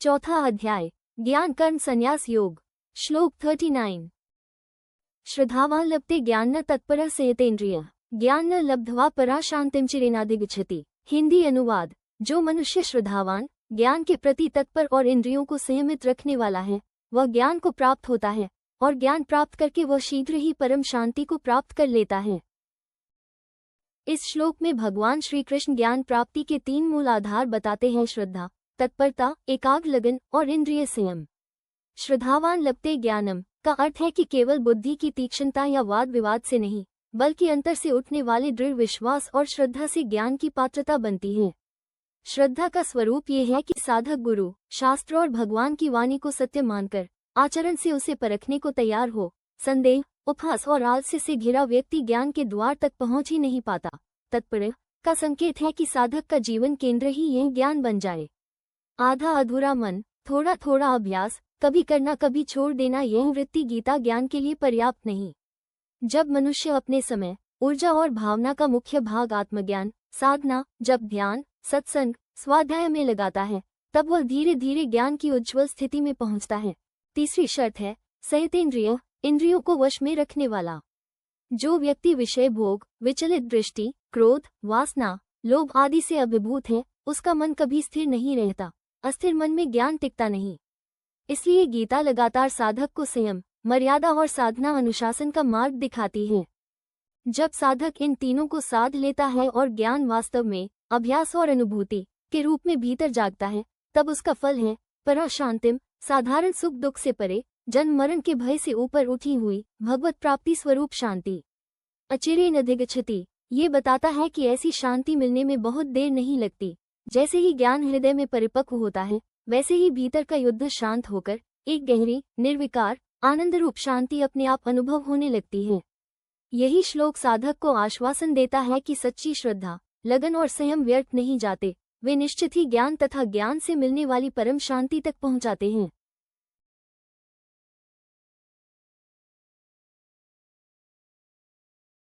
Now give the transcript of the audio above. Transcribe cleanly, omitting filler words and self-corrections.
चौथा अध्याय ज्ञान कर्म संन्यास योग। श्लोक 39। श्रद्धावान लभते ज्ञान न तत्पर संयतेन्द्रिय ज्ञान न लब्ध्वा परा शांतिम चिरेनाधिगच्छति। हिंदी अनुवाद। जो मनुष्य श्रद्धावान, ज्ञान के प्रति तत्पर और इंद्रियों को संयमित रखने वाला है, वह ज्ञान को प्राप्त होता है और ज्ञान प्राप्त करके वह शीघ्र ही परम शांति को प्राप्त कर लेता है। इस श्लोक में भगवान श्री कृष्ण ज्ञान प्राप्ति के 3 मूल आधार बताते हैं: श्रद्धा, तत्परता, एकाग्र लगन और इंद्रिय संयम। श्रद्धावान लभते ज्ञानम का अर्थ है कि केवल बुद्धि की तीक्ष्णता या वाद विवाद से नहीं, बल्कि अंतर से उठने वाले दृढ़ विश्वास और श्रद्धा से ज्ञान की पात्रता बनती है। श्रद्धा का स्वरूप ये है कि साधक गुरु, शास्त्र और भगवान की वाणी को सत्य मानकर आचरण से उसे परखने को तैयार हो। संदेह, उपहास और आलस्य से घिरा व्यक्ति ज्ञान के द्वार तक पहुंच ही नहीं पाता। तत्पर का संकेत है कि साधक का जीवन केंद्र ही यह ज्ञान बन जाए। आधा अधूरा मन, थोड़ा थोड़ा अभ्यास, कभी करना कभी छोड़ देना, यह वृत्ति गीता ज्ञान के लिए पर्याप्त नहीं। जब मनुष्य अपने समय, ऊर्जा और भावना का मुख्य भाग आत्मज्ञान, साधना, जब ध्यान, सत्संग, स्वाध्याय में लगाता है, तब वह धीरे धीरे ज्ञान की उज्ज्वल स्थिति में पहुंचता है। तीसरी शर्त है संयतेन्द्रिय, इंद्रियों को वश में रखने वाला। जो व्यक्ति विषय भोग, विचलित दृष्टि, क्रोध, वासना, लोभ आदि से अभिभूत है, उसका मन कभी स्थिर नहीं रहता। अस्थिर मन में ज्ञान टिकता नहीं। इसलिए गीता लगातार साधक को संयम, मर्यादा और साधना अनुशासन का मार्ग दिखाती है। जब साधक इन तीनों को साध लेता है और ज्ञान वास्तव में अभ्यास और अनुभूति के रूप में भीतर जागता है, तब उसका फल है पराशांतिम, साधारण सुख दुख से परे, जन्म मरण के भय से ऊपर उठी हुई भगवत प्राप्ति स्वरूप शांति। अचिरेनाधिगच्छति ये बताता है कि ऐसी शांति मिलने में बहुत देर नहीं लगती। जैसे ही ज्ञान हृदय में परिपक्व होता है, वैसे ही भीतर का युद्ध शांत होकर एक गहरी, निर्विकार, आनंद रूप शांति अपने आप अनुभव होने लगती है। यही श्लोक साधक को आश्वासन देता है कि सच्ची श्रद्धा, लगन और संयम व्यर्थ नहीं जाते, वे निश्चित ही ज्ञान तथा ज्ञान से मिलने वाली परम शांति तक पहुंचाते हैं।